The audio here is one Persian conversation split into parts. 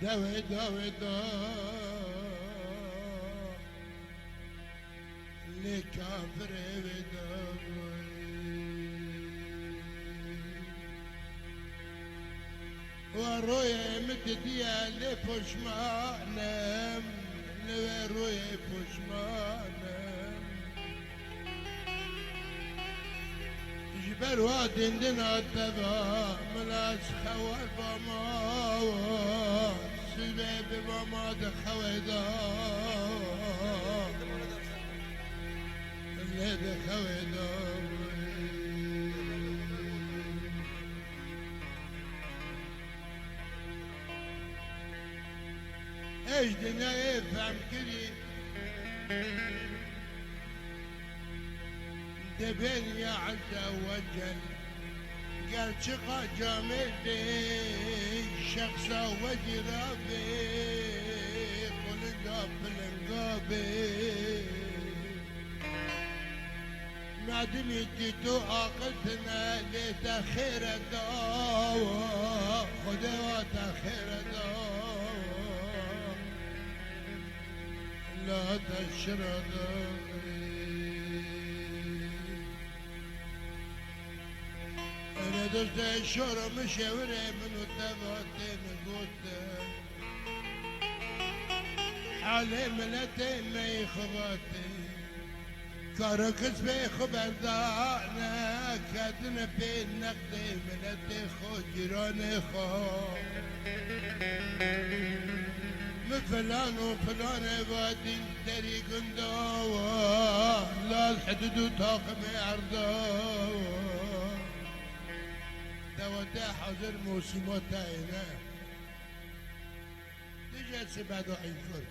ودا ودا لكافر ودا وروي مدديا لفشمانم لروي فشمانم جبر وادين دنا الدبا ملاس خوال بما سبب بما دخويدا اللي دخويدا ايش دنا يفهم كلي دبن يا عز وجل قال شقا جامل بي شخصا وجرابي قل الانقابي ما دمت تو عقلتنا لتأخير الدواء خذوا تأخير الدواء لا تشرد انا دست الشورى مشاوري من التباتي من قوتي حالي ملتي ما يخباتي كاركس بي خبردانا كادنا بي نقدي ملتي خو جيراني خو فلان وفلان وادي دري قنداوة لا الحدود طاقمي عرضاوة دوتا حاضر موسماتينا ديجا سبادو عيفر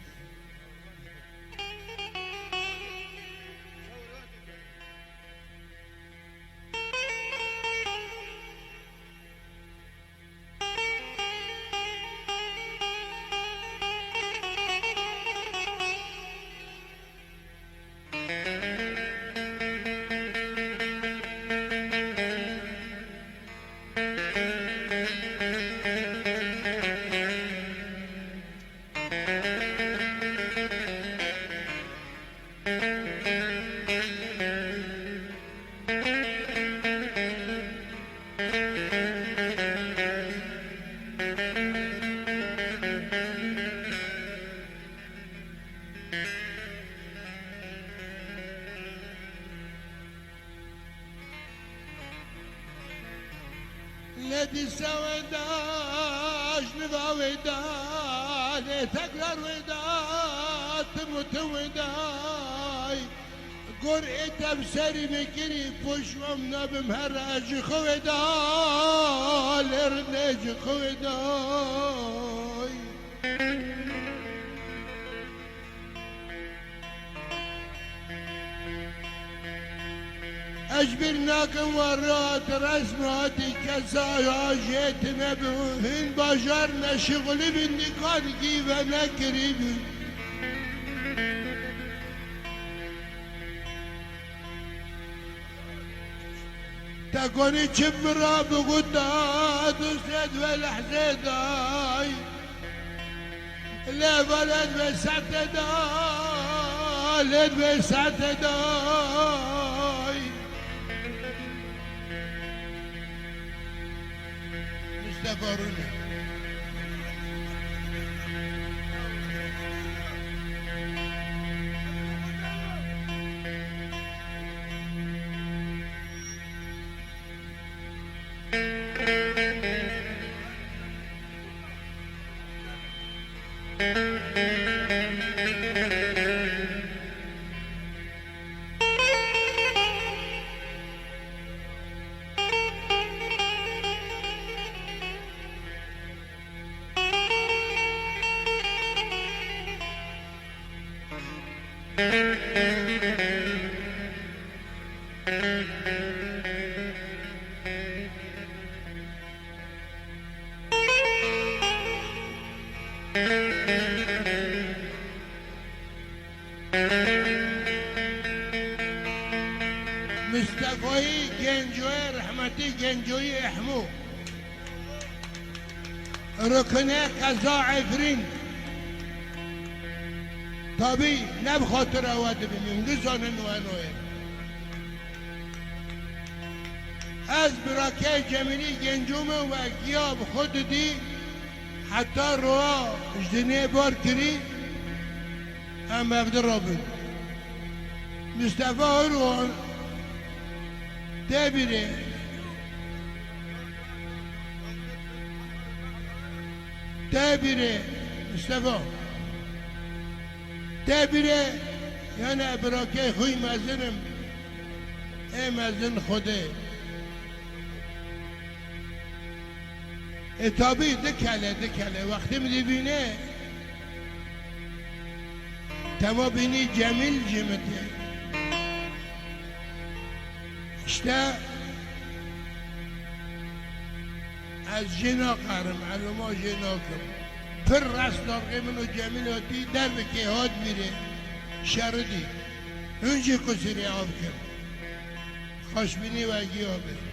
لدي سوداش نبا وداي تكرر وداي تموت وداي قرئت بسري بكري بوشومنا بمهراج خويداي لرنج خويداي أجبرناكم ورات رسماتي كسايا جيتنا بوهن بجرنا شغل بالنقاد كيفنا كريب تكوني شبرا بقداد وسد والحزيداي لا بلد بسعت داي لد بسعت داي مستفرنا مصطفى جنجوي رحمتي جنجوي احمو رکنه قضا عفرین تابی نب خاطر اواد بینیم گزانن و انوه از براکه جمیلی گنجوم و گیاب خود دی حتی روا اجدنه بار کری هم افده رابط مصطفى رو تابره مصطفى تابره یعنی براکه خوی مزنم ای مزن خوده اتابی دکله وقتی میبینه تما بینی جمیل جمته işte از جنا قرم علما جنا کم پر رستارقی منو جمیل آتی در بکی هاد میره شردی اونجا کسری آب کم خوشبینی و اگی آبه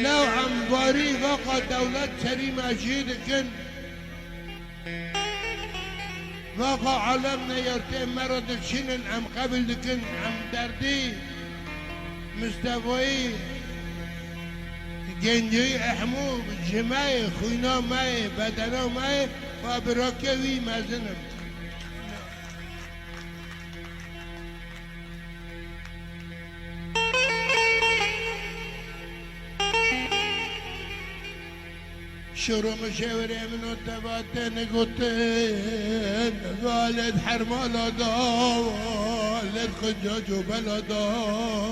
لو عمباري فقط دولة سليمة جيدكن فقط علمنا يرتين مرض شنن عم قبل دكن عم دردي مستوي جنجي احمو جماي خوينا ماي بدنا ماي فبركوي مازنم شروع مشاوري من التباتن قلتين والد حرمالة دار والد خجاج وبلدان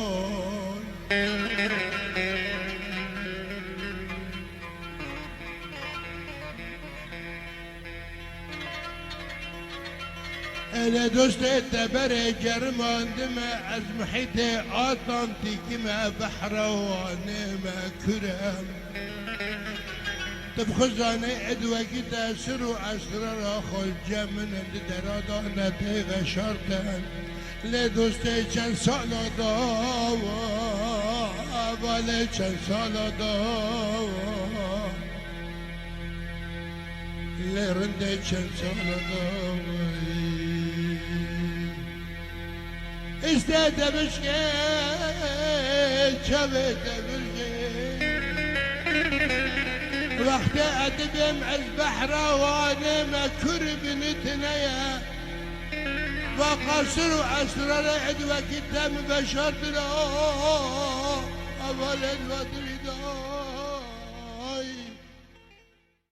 انا دوست تبر جرمان دم از محيط اطلنطيك ما بحروان ما كرم تبخزاني ادوى كده سرو اسرار خل جمن درادانة غشرتن لدوسته چند سال داوا ولی چند سال داوا لرنده چند سال داوا استاده بشکه چوه بشکه وقت ادبم از بحر وانا ما كرب نتنيا وقصر اسرار ادوى كتاب بشرط اول الوطن